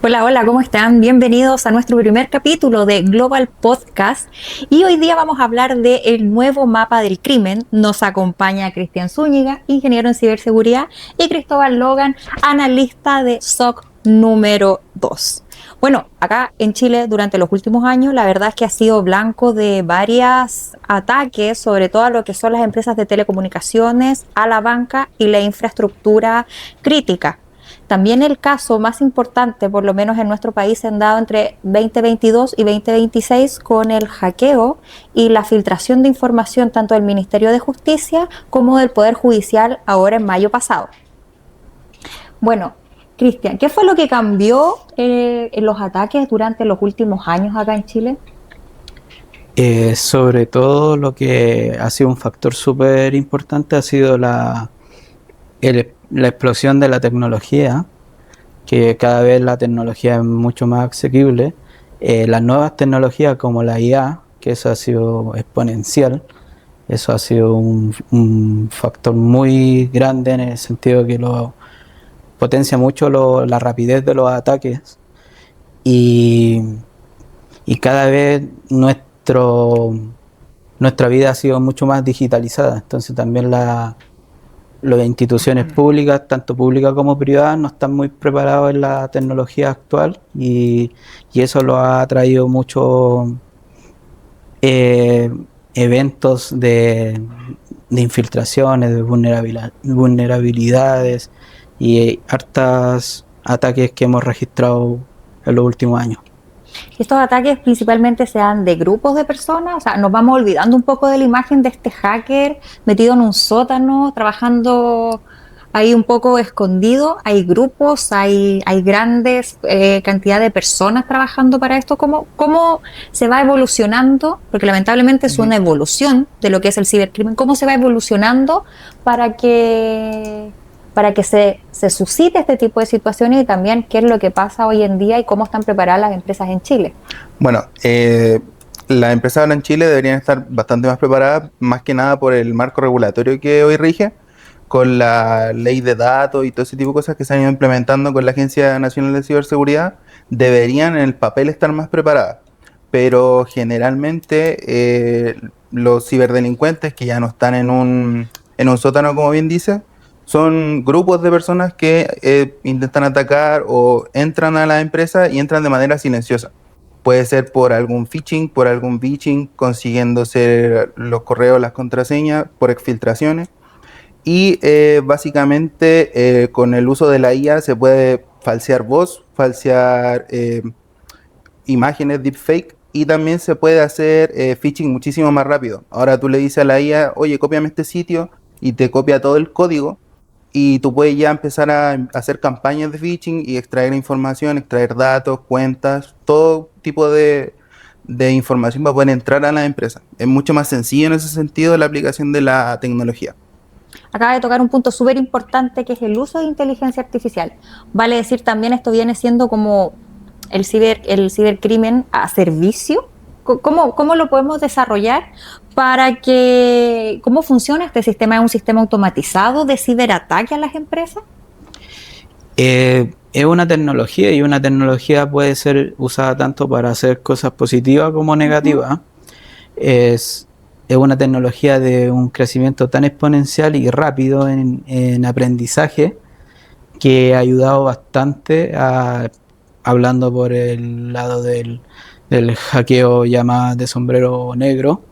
Hola, hola, ¿cómo están? Bienvenidos a nuestro primer capítulo de Global Podcast y hoy día vamos a hablar del nuevo mapa del crimen. Nos acompaña Cristian Zúñiga, ingeniero en ciberseguridad, y Cristóbal Logan, analista de SOC número 2. Bueno, acá en Chile durante los últimos años la verdad es que ha sido blanco de varios ataques, sobre todo a lo que son las empresas de telecomunicaciones, a la banca y la infraestructura crítica. También el caso más importante, por lo menos en nuestro país, se han dado entre 2022 y 2026 con el hackeo y la filtración de información tanto del Ministerio de Justicia como del Poder Judicial ahora en mayo pasado. Bueno, Cristian, ¿qué fue lo que cambió en los ataques durante los últimos años acá en Chile? Sobre todo lo que ha sido un factor súper importante ha sido la explosión de la tecnología, que cada vez la tecnología es mucho más asequible. Las nuevas tecnologías como la IA, que eso ha sido exponencial, eso ha sido un factor muy grande en el sentido que lo potencia mucho la rapidez de los ataques y cada vez nuestra vida ha sido mucho más digitalizada, entonces también las instituciones públicas, tanto públicas como privadas, no están muy preparados en la tecnología actual y eso lo ha traído muchos eventos de infiltraciones, de vulnerabilidades y hartos ataques que hemos registrado en los últimos años. Estos ataques principalmente se dan de grupos de personas, o sea, nos vamos olvidando un poco de la imagen de este hacker metido en un sótano, trabajando ahí un poco escondido. Hay grupos, hay grandes cantidad de personas trabajando para esto. ¿Cómo se va evolucionando? Porque lamentablemente es una evolución de lo que es el cibercrimen. ¿Cómo se va evolucionando para que se suscite este tipo de situaciones y también qué es lo que pasa hoy en día y cómo están preparadas las empresas en Chile? Bueno, las empresas ahora en Chile deberían estar bastante más preparadas, más que nada por el marco regulatorio que hoy rige, con la ley de datos y todo ese tipo de cosas que se han ido implementando con la Agencia Nacional de Ciberseguridad. Deberían en el papel estar más preparadas, pero generalmente los ciberdelincuentes que ya no están en un sótano, como bien dice, son grupos de personas que intentan atacar o entran a la empresa y entran de manera silenciosa. Puede ser por algún phishing, por algún bitching, consiguiéndose los correos, las contraseñas, por exfiltraciones. Y básicamente con el uso de la IA se puede falsear voz, falsear imágenes deepfake y también se puede hacer phishing muchísimo más rápido. Ahora tú le dices a la IA, oye, cópiame este sitio y te copia todo el código. Y tú puedes ya empezar a hacer campañas de phishing y extraer información, extraer datos, cuentas, todo tipo de información para poder entrar a la empresa. Es mucho más sencillo en ese sentido la aplicación de la tecnología. Acaba de tocar un punto súper importante que es el uso de inteligencia artificial. Vale decir también esto viene siendo como el cibercrimen a servicio. ¿Cómo lo podemos desarrollar para que, cómo funciona este sistema? ¿Es un sistema automatizado de ciberataque a las empresas? Es una tecnología y una tecnología puede ser usada tanto para hacer cosas positivas como negativas. Es una tecnología de un crecimiento tan exponencial y rápido en aprendizaje que ha ayudado bastante hablando por el lado del hackeo llamadas de sombrero negro,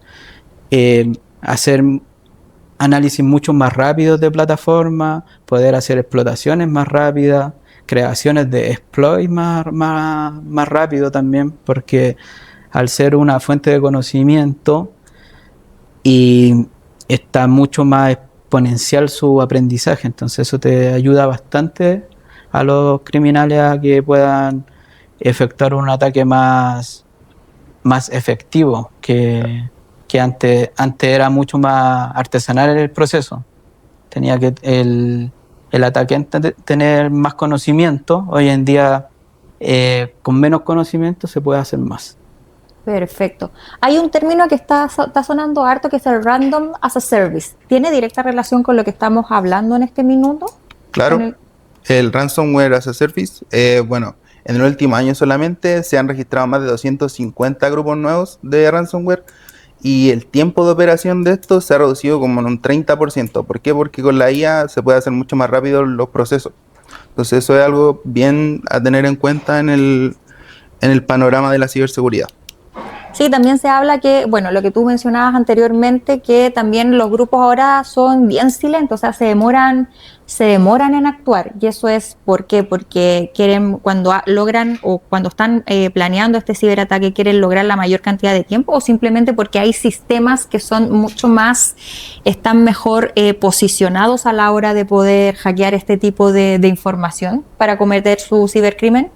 hacer análisis mucho más rápidos de plataforma, poder hacer explotaciones más rápidas, creaciones de exploits más rápido también, porque al ser una fuente de conocimiento y está mucho más exponencial su aprendizaje, entonces eso te ayuda bastante a los criminales a que puedan efectuar un ataque más efectivo que que antes era mucho más artesanal el proceso. Tenía que el atacante tener más conocimiento. Hoy en día, con menos conocimiento se puede hacer más. Perfecto. Hay un término que está sonando harto, que es el Random as a Service. ¿Tiene directa relación con lo que estamos hablando en este minuto? Claro, el Ransomware as a Service, bueno, en el último año solamente se han registrado más de 250 grupos nuevos de ransomware y el tiempo de operación de estos se ha reducido como en un 30%. ¿Por qué? Porque con la IA se puede hacer mucho más rápido los procesos. Entonces eso es algo bien a tener en cuenta en el panorama de la ciberseguridad. Sí, también se habla que, bueno, lo que tú mencionabas anteriormente, que también los grupos ahora son bien silentos, o sea, se demoran en actuar. Y eso es ¿por qué? Porque quieren, cuando logran o cuando están planeando este ciberataque, quieren lograr la mayor cantidad de tiempo, o simplemente porque hay sistemas que son mucho más, están mejor posicionados a la hora de poder hackear este tipo de información para cometer su cibercrimen.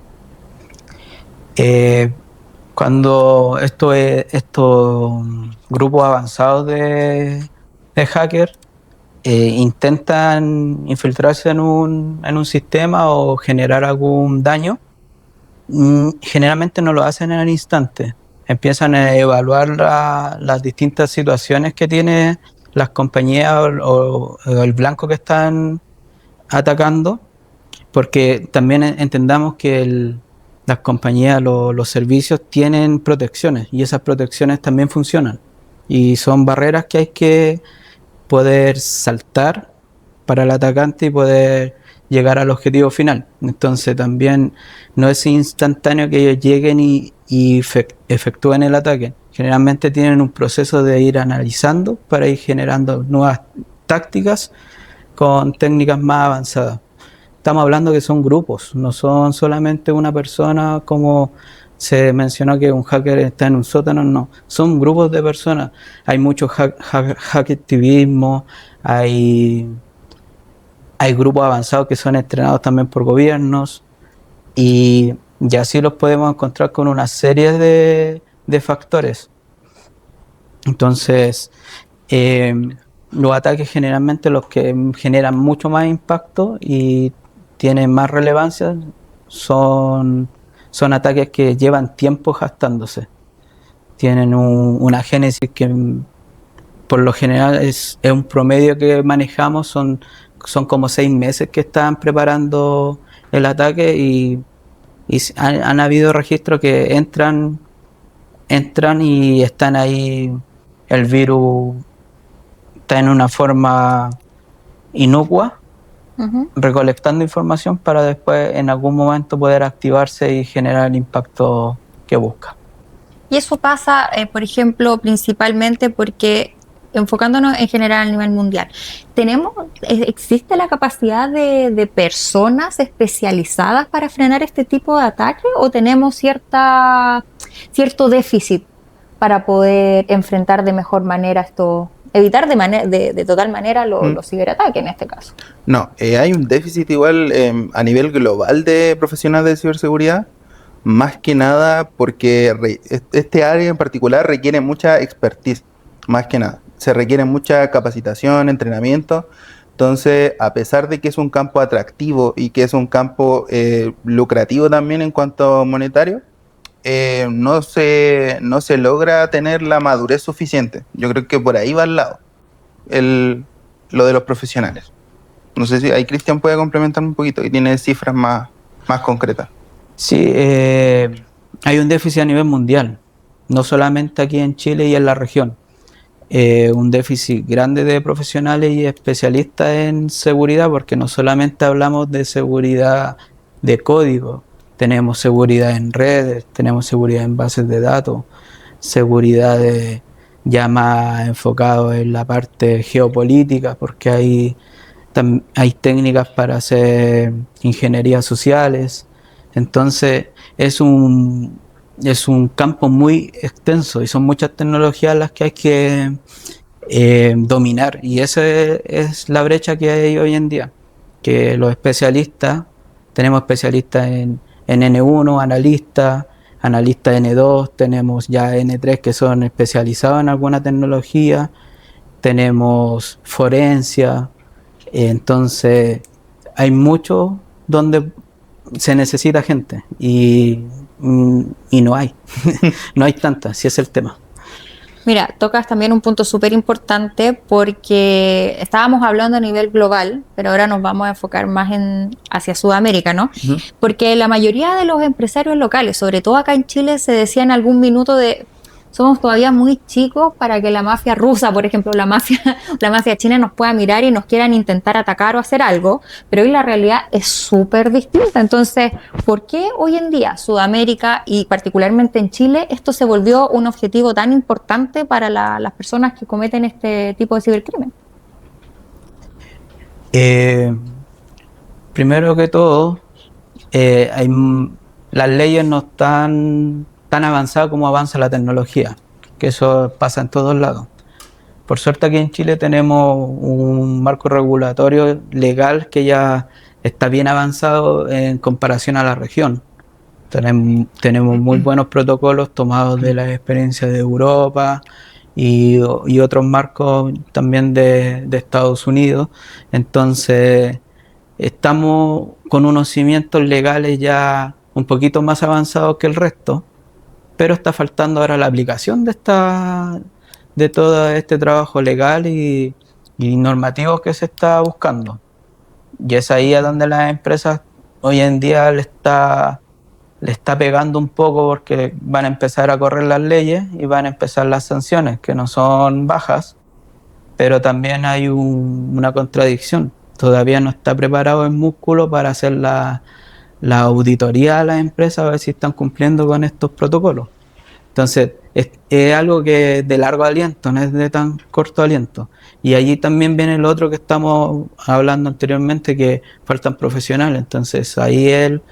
Cuando estos grupos avanzados de hackers intentan infiltrarse en un sistema o generar algún daño, generalmente no lo hacen en el instante. Empiezan a evaluar las distintas situaciones que tienen las compañías o el blanco que están atacando, porque también entendamos que las compañías, los servicios tienen protecciones y esas protecciones también funcionan y son barreras que hay que poder saltar para el atacante y poder llegar al objetivo final. Entonces también no es instantáneo que ellos lleguen y efectúen el ataque. Generalmente tienen un proceso de ir analizando para ir generando nuevas tácticas con técnicas más avanzadas. Estamos hablando que son grupos, no son solamente una persona, como se mencionó que un hacker está en un sótano, no, son grupos de personas. Hay mucho hacktivismo, hay grupos avanzados que son entrenados también por gobiernos y así los podemos encontrar con una serie de factores. Entonces, los ataques generalmente los que generan mucho más impacto y tienen más relevancia son ataques que llevan tiempo gastándose. Tienen una génesis que por lo general es un promedio que manejamos, son como 6 meses que están preparando el ataque y han habido registros que entran y están ahí, el virus está en una forma inocua, recolectando información para después en algún momento poder activarse y generar el impacto que busca. Y eso pasa, por ejemplo, principalmente porque, enfocándonos en general a nivel mundial, ¿existe la capacidad de personas especializadas para frenar este tipo de ataques o tenemos cierto déficit para poder enfrentar de mejor manera esto? Evitar de total manera los ciberataques en este caso. No, hay un déficit igual a nivel global de profesionales de ciberseguridad, más que nada porque este área en particular requiere mucha expertise, más que nada. Se requiere mucha capacitación, entrenamiento. Entonces, a pesar de que es un campo atractivo y que es un campo lucrativo también en cuanto a monetario, no se logra tener la madurez suficiente. Yo creo que por ahí va al lado lo de los profesionales. No sé si ahí Cristian puede complementar un poquito y tiene cifras más concretas. Sí, hay un déficit a nivel mundial, no solamente aquí en Chile y en la región. Un déficit grande de profesionales y especialistas en seguridad, porque no solamente hablamos de seguridad de código, tenemos seguridad en redes, tenemos seguridad en bases de datos, seguridad ya más enfocado en la parte geopolítica, porque hay técnicas para hacer ingenierías sociales. Entonces es un campo muy extenso y son muchas tecnologías las que hay que dominar, y esa es la brecha que hay hoy en día, que los especialistas, tenemos especialistas en N1, analistas, analistas N2, tenemos ya N3 que son especializados en alguna tecnología, tenemos forencia, entonces hay mucho donde se necesita gente y no hay, no hay tanta, si es el tema. Mira, tocas también un punto súper importante porque estábamos hablando a nivel global, pero ahora nos vamos a enfocar más hacia Sudamérica, ¿no? Uh-huh. Porque la mayoría de los empresarios locales, sobre todo acá en Chile, se decía en algún minuto de somos todavía muy chicos para que la mafia rusa, por ejemplo, la mafia china nos pueda mirar y nos quieran intentar atacar o hacer algo, pero hoy la realidad es súper distinta. Entonces, ¿por qué hoy en día Sudamérica y particularmente en Chile esto se volvió un objetivo tan importante para las personas que cometen este tipo de cibercrimen? Primero que todo, las leyes no están tan avanzada como avanza la tecnología, que eso pasa en todos lados. Por suerte aquí en Chile tenemos un marco regulatorio legal que ya está bien avanzado en comparación a la región. Tenemos muy buenos protocolos tomados de la experiencia de Europa y otros marcos también de Estados Unidos. Entonces estamos con unos cimientos legales ya un poquito más avanzados que el resto, pero está faltando ahora la aplicación de todo este trabajo legal y normativo que se está buscando. Y es ahí a donde las empresas hoy en día le está pegando un poco, porque van a empezar a correr las leyes y van a empezar las sanciones, que no son bajas, pero también hay una contradicción. Todavía no está preparado el músculo para hacer la auditoría a las empresas, a ver si están cumpliendo con estos protocolos. Entonces, es algo que es de largo aliento, no es de tan corto aliento. Y allí también viene el otro que estamos hablando anteriormente, que faltan profesionales. Entonces, ahí el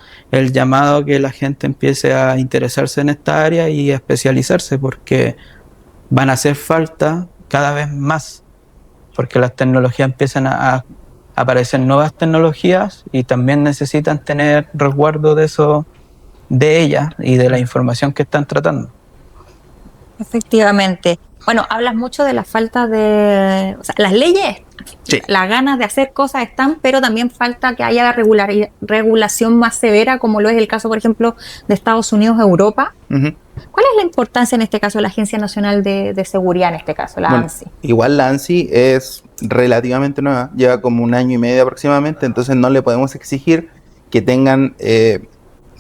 llamado a que la gente empiece a interesarse en esta área y a especializarse, porque van a hacer falta cada vez más, porque las tecnologías empiezan a aparecer nuevas tecnologías y también necesitan tener resguardo de ellas y de la información que están tratando. Efectivamente. Bueno, hablas mucho de la falta de... O sea, las leyes, sí, las ganas de hacer cosas están, pero también falta que haya regulación más severa, como lo es el caso, por ejemplo, de Estados Unidos, Europa. Uh-huh. ¿Cuál es la importancia en este caso de la Agencia Nacional de Seguridad, en este caso, la ANSI? Igual la ANSI es relativamente nueva, lleva como 1 año y medio aproximadamente, entonces no le podemos exigir que tengan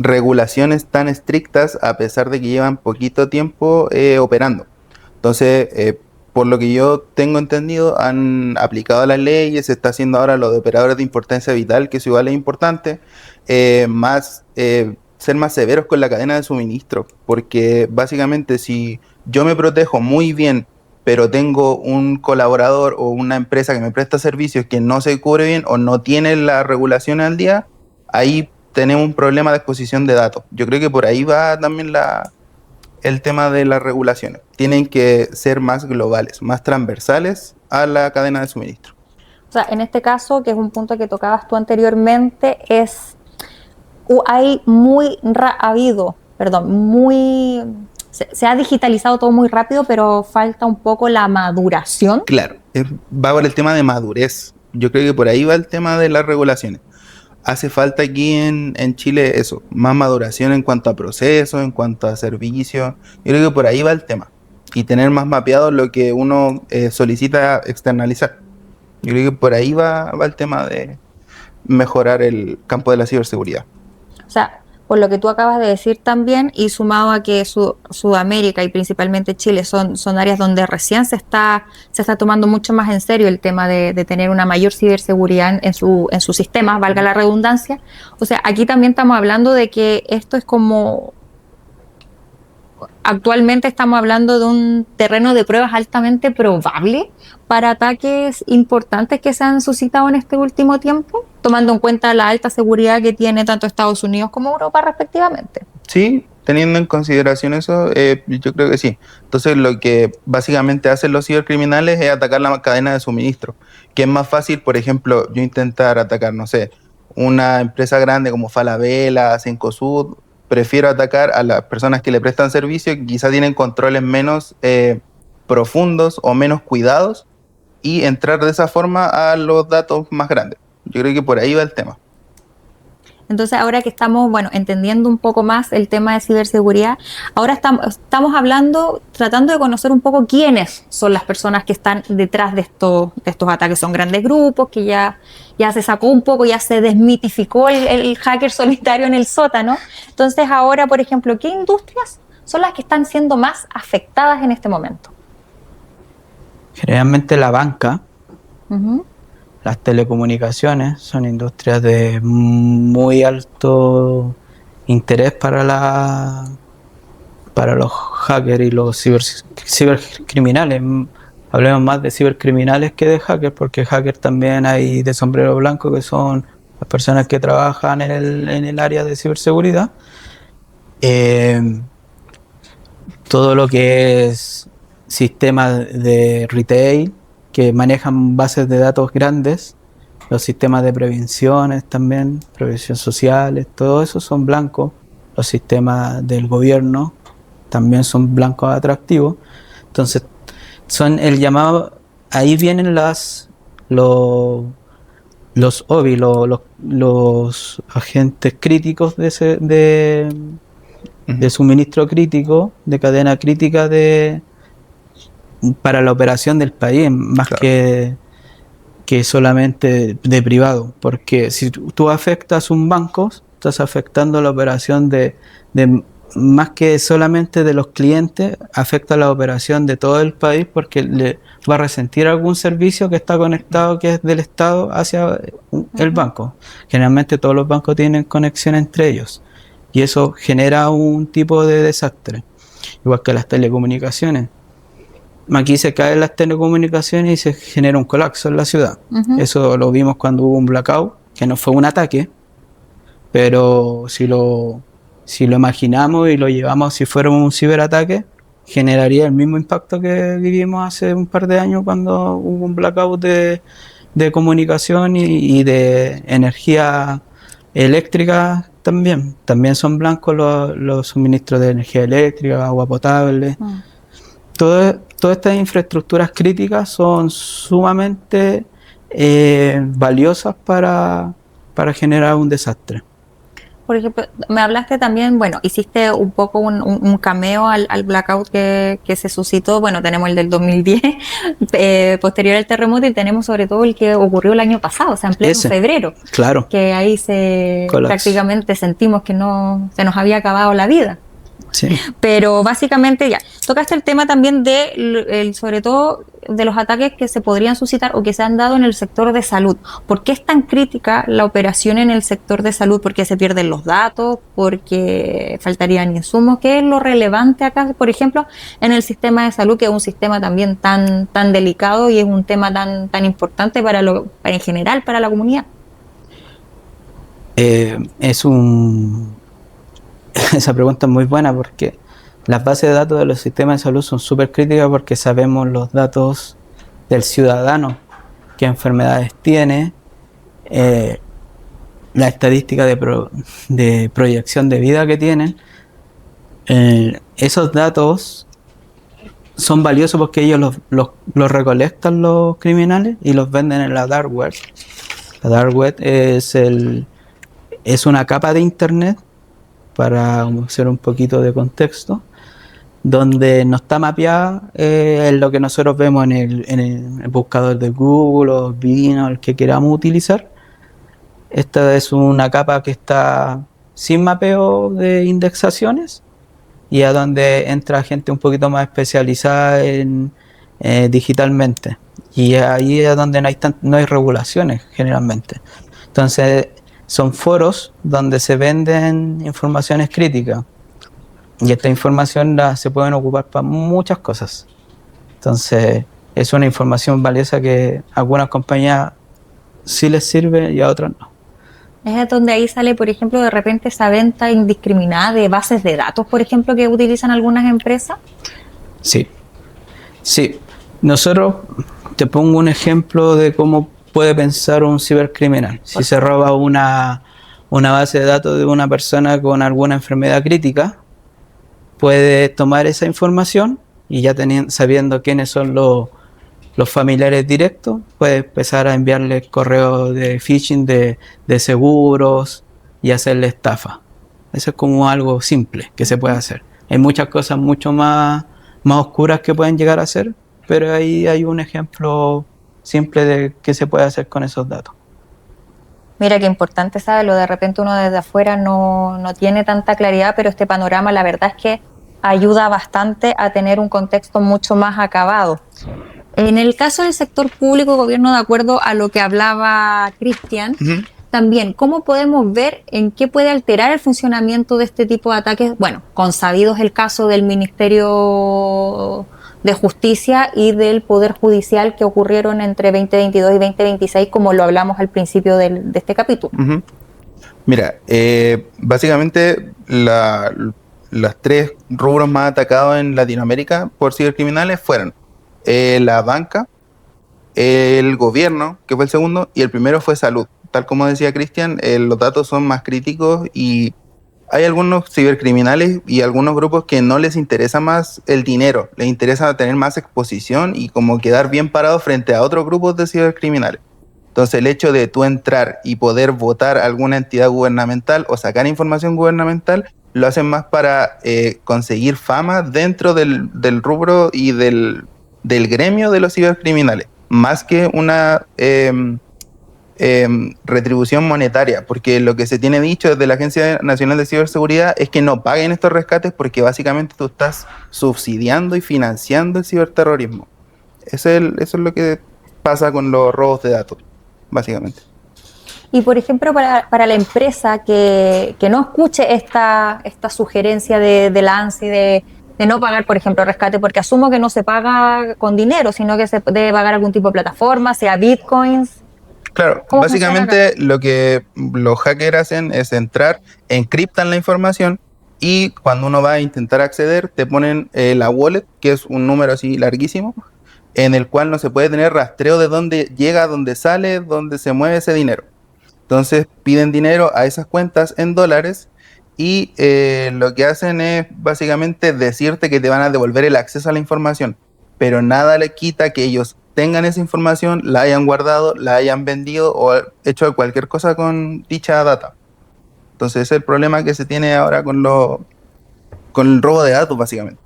regulaciones tan estrictas a pesar de que llevan poquito tiempo operando. Entonces, por lo que yo tengo entendido, han aplicado las leyes, se está haciendo ahora lo de operadores de importancia vital, que eso igual es importante, ser más severos con la cadena de suministro, porque básicamente si yo me protejo muy bien, pero tengo un colaborador o una empresa que me presta servicios que no se cubre bien o no tiene las regulaciones al día, ahí tenemos un problema de exposición de datos. Yo creo que por ahí va también el tema de las regulaciones. Tienen que ser más globales, más transversales a la cadena de suministro. O sea, en este caso, que es un punto que tocabas tú anteriormente, se ha digitalizado todo muy rápido, pero falta un poco la maduración. Claro, va por el tema de madurez. Yo creo que por ahí va el tema de las regulaciones. Hace falta aquí en Chile eso, más maduración en cuanto a procesos, en cuanto a servicios. Yo creo que por ahí va el tema. Y tener más mapeado lo que uno solicita externalizar. Yo creo que por ahí va el tema de mejorar el campo de la ciberseguridad. O sea, por lo que tú acabas de decir también, y sumado a que Sudamérica y principalmente Chile son áreas donde recién se está tomando mucho más en serio el tema de tener una mayor ciberseguridad en sus sistemas, valga la redundancia. O sea, aquí también estamos hablando de que esto es como... Actualmente estamos hablando de un terreno de pruebas altamente probable para ataques importantes que se han suscitado en este último tiempo, tomando en cuenta la alta seguridad que tiene tanto Estados Unidos como Europa respectivamente. Sí, teniendo en consideración eso, yo creo que sí. Entonces lo que básicamente hacen los cibercriminales es atacar la cadena de suministro, que es más fácil, por ejemplo, yo intentar atacar, no sé, una empresa grande como Falabella, Cencosud, prefiero atacar a las personas que le prestan servicio, que quizá tienen controles menos profundos o menos cuidados, y entrar de esa forma a los datos más grandes. Yo creo que por ahí va el tema. Entonces, ahora que estamos, bueno, entendiendo un poco más el tema de ciberseguridad, ahora estamos hablando, tratando de conocer un poco quiénes son las personas que están detrás de estos ataques. Son grandes grupos que ya se sacó un poco, ya se desmitificó el hacker solitario en el sótano. Entonces, ahora, por ejemplo, ¿qué industrias son las que están siendo más afectadas en este momento? Generalmente la banca, Uh-huh. las telecomunicaciones son industrias de muy alto interés para los hackers y los cibercriminales. Hablemos más de cibercriminales que de hackers, porque hackers también hay de sombrero blanco, que son las personas que trabajan en el área de ciberseguridad. Todo lo que es sistemas de retail, que manejan bases de datos grandes, los sistemas de prevenciones también, prevención sociales, todo eso son blancos. Los sistemas del gobierno también son blancos atractivos. Entonces, son el llamado, ahí vienen los OBI, los agentes críticos de suministro crítico, de cadena crítica para la operación del país, más claro, que solamente de privado, porque si tú afectas un banco, estás afectando la operación de más que solamente de los clientes, afecta la operación de todo el país, porque le va a resentir algún servicio que está conectado, que es del Estado, hacia el banco. Generalmente todos los bancos tienen conexión entre ellos, y eso genera un tipo de desastre, igual que las telecomunicaciones. Aquí se caen las telecomunicaciones y se genera un colapso en la ciudad. Uh-huh. Eso lo vimos cuando hubo un blackout, que no fue un ataque, pero si lo imaginamos y lo llevamos, si fuera un ciberataque, generaría el mismo impacto que vivimos hace un par de años cuando hubo un blackout de comunicación y de energía eléctrica también. También son blancos los suministros de energía eléctrica, agua potable. Uh-huh. Todas estas infraestructuras críticas son sumamente valiosas para generar un desastre. Por ejemplo, me hablaste también, bueno, hiciste un poco un cameo al blackout que se suscitó. Bueno, tenemos el del 2010, posterior al terremoto, y tenemos sobre todo el que ocurrió el año pasado, o sea, en pleno febrero. Claro. Que ahí prácticamente sentimos que se nos había acabado la vida. Sí. Pero básicamente ya, tocaste el tema también sobre todo de los ataques que se podrían suscitar o que se han dado en el sector de salud. ¿Por qué es tan crítica la operación en el sector de salud? ¿Por qué se pierden los datos? ¿Por qué faltarían insumos? ¿Qué es lo relevante acá, por ejemplo, en el sistema de salud, que es un sistema también tan delicado y es un tema tan importante en general para la comunidad? Esa pregunta es muy buena, porque las bases de datos de los sistemas de salud son súper críticas, porque sabemos los datos del ciudadano, qué enfermedades tiene, la estadística de proyección de vida que tienen. Esos datos son valiosos porque ellos los recolectan los criminales y los venden en la dark web. La dark web es una capa de internet, para hacer un poquito de contexto, donde no está mapeada en lo que nosotros vemos en el buscador de Google o Bing o el que queramos utilizar. Esta es una capa que está sin mapeo de indexaciones, y a donde entra gente un poquito más especializada digitalmente, y ahí es donde no hay regulaciones generalmente. Entonces son foros donde se venden informaciones críticas, y esta información se pueden ocupar para muchas cosas. Entonces es una información valiosa que a algunas compañías sí les sirve y a otras no. Es donde ahí sale, por ejemplo, de repente esa venta indiscriminada de bases de datos, por ejemplo, que utilizan algunas empresas. Sí. Nosotros, te pongo un ejemplo de cómo puede pensar un cibercriminal. Si se roba una base de datos de una persona con alguna enfermedad crítica, puedes tomar esa información y ya sabiendo quiénes son los familiares directos, puedes empezar a enviarle correos de phishing de seguros y hacerle estafa. Eso es como algo simple que se puede hacer. Hay muchas cosas mucho más oscuras que pueden llegar a hacer, pero ahí hay un ejemplo simple de qué se puede hacer con esos datos. Mira qué importante saberlo, de repente uno desde afuera no tiene tanta claridad, pero este panorama la verdad es que ayuda bastante a tener un contexto mucho más acabado. En el caso del sector público, gobierno, de acuerdo a lo que hablaba Cristian, también, ¿cómo podemos ver en qué puede alterar el funcionamiento de este tipo de ataques? Bueno, consabido es el caso del Ministerio de Justicia y del Poder Judicial que ocurrieron entre 2022 y 2026, como lo hablamos al principio de este capítulo. Mira, básicamente los 3 rubros más atacados en Latinoamérica por cibercriminales fueron la banca, el gobierno, que fue el segundo, y el primero fue salud. Tal como decía Cristian, los datos son más críticos y hay algunos cibercriminales y algunos grupos que no les interesa más el dinero, les interesa tener más exposición y como quedar bien parado frente a otros grupos de cibercriminales. Entonces el hecho de tú entrar y poder votar a alguna entidad gubernamental o sacar información gubernamental lo hacen más para conseguir fama dentro del rubro y del gremio de los cibercriminales, más que una retribución monetaria, porque lo que se tiene dicho desde la Agencia Nacional de Ciberseguridad es que no paguen estos rescates porque básicamente tú estás subsidiando y financiando el ciberterrorismo. Eso es lo que pasa con los robos de datos, básicamente. Y por ejemplo, para la empresa que no escuche esta sugerencia de la ANSI de no pagar, por ejemplo, rescate, porque asumo que no se paga con dinero, sino que se debe pagar algún tipo de plataforma, sea bitcoins. Claro, básicamente lo que los hackers hacen es entrar, encriptan la información y cuando uno va a intentar acceder te ponen la wallet, que es un número así larguísimo, en el cual no se puede tener rastreo de dónde llega, dónde sale, dónde se mueve ese dinero. Entonces piden dinero a esas cuentas en dólares y lo que hacen es básicamente decirte que te van a devolver el acceso a la información, pero nada le quita que ellos tengan esa información, la hayan guardado, la hayan vendido o hecho cualquier cosa con dicha data. Entonces ese es el problema que se tiene ahora con el robo de datos, básicamente.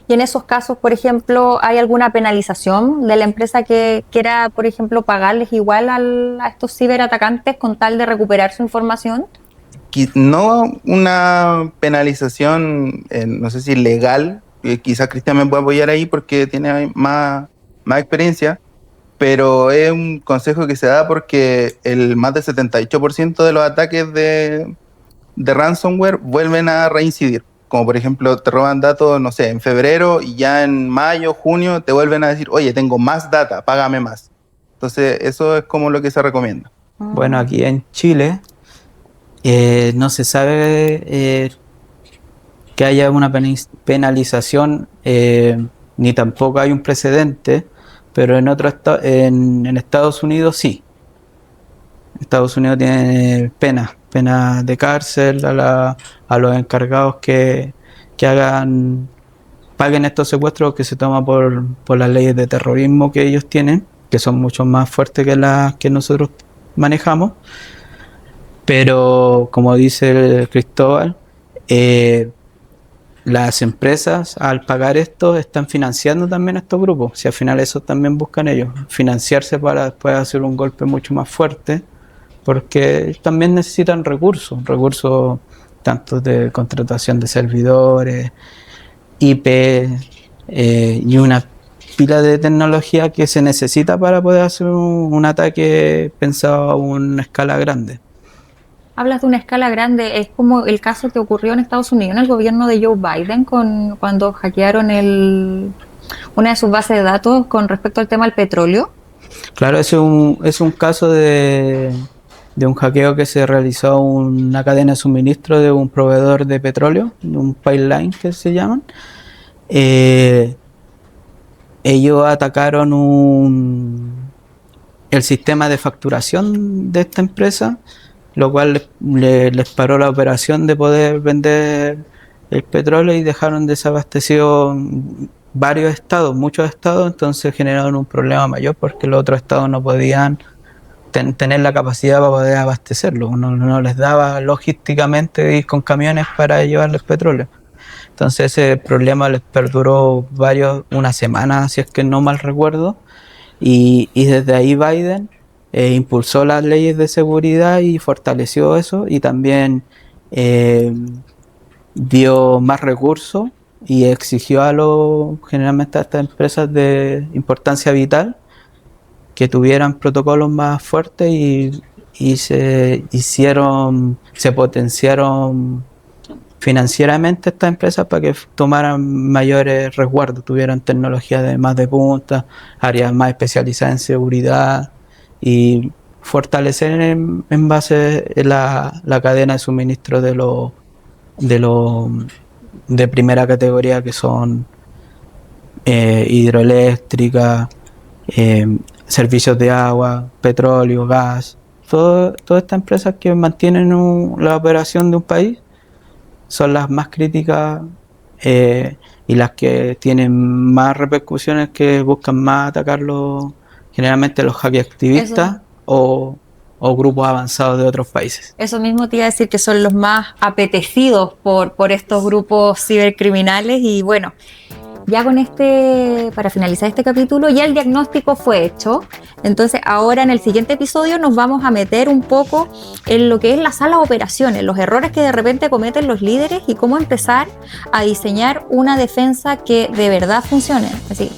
Y en esos casos, por ejemplo, ¿hay alguna penalización de la empresa que quiera, por ejemplo, pagarles igual a estos ciberatacantes con tal de recuperar su información? No una penalización, no sé si legal, quizás Cristian me pueda apoyar ahí porque tiene más experiencia, pero es un consejo que se da porque el más del 78% de los ataques de ransomware vuelven a reincidir. Como por ejemplo te roban datos, no sé, en febrero y ya en mayo, junio te vuelven a decir, oye, tengo más data, págame más. Entonces eso es como lo que se recomienda. Bueno, aquí en Chile no se sabe que haya una penalización, ni tampoco hay un precedente, pero en Estados Unidos sí. Estados Unidos tiene penas de cárcel a los encargados que paguen estos secuestros que se toman por las leyes de terrorismo que ellos tienen, que son mucho más fuertes que las que nosotros manejamos. Pero como dice Cristóbal, las empresas al pagar esto están financiando también a estos grupos. Si al final eso también buscan ellos, financiarse para después hacer un golpe mucho más fuerte, porque también necesitan recursos tanto de contratación de servidores, IP y una pila de tecnología que se necesita para poder hacer un ataque pensado a una escala grande. Hablas de una escala grande, es como el caso que ocurrió en Estados Unidos, en el gobierno de Joe Biden, cuando hackearon una de sus bases de datos con respecto al tema del petróleo. Claro, es un caso de un hackeo que se realizó a una cadena de suministro de un proveedor de petróleo, un pipeline que se llaman. Ellos atacaron el sistema de facturación de esta empresa lo cual les paró la operación de poder vender el petróleo y dejaron desabastecidos varios estados, muchos estados, entonces generaron un problema mayor porque los otros estados no podían tener la capacidad para poder abastecerlo, no les daba logísticamente ir con camiones para llevarles petróleo. Entonces ese problema les perduró una semana, si es que no mal recuerdo, y desde ahí Biden impulsó las leyes de seguridad y fortaleció eso, y también dio más recursos y exigió generalmente a estas empresas de importancia vital que tuvieran protocolos más fuertes y se potenciaron financieramente estas empresas para que tomaran mayores resguardos, tuvieran tecnología más de punta, áreas más especializadas en seguridad y fortalecer en base la cadena de suministro de primera categoría, que son hidroeléctrica, servicios de agua, petróleo, gas. Todas estas empresas que mantienen la operación de un país son las más críticas y las que tienen más repercusiones, que buscan más atacarlos, generalmente los hackers activistas o grupos avanzados de otros países. Eso mismo te iba a decir, que son los más apetecidos por estos grupos cibercriminales. Y bueno, ya para finalizar este capítulo, ya el diagnóstico fue hecho. Entonces ahora en el siguiente episodio nos vamos a meter un poco en lo que es la sala de operaciones, los errores que de repente cometen los líderes y cómo empezar a diseñar una defensa que de verdad funcione. Así,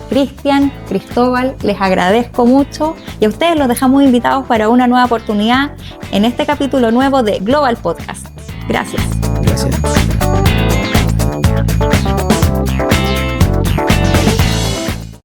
Cristian, Cristóbal, les agradezco mucho y a ustedes los dejamos invitados para una nueva oportunidad en este capítulo nuevo de Global Podcast. Gracias. Gracias.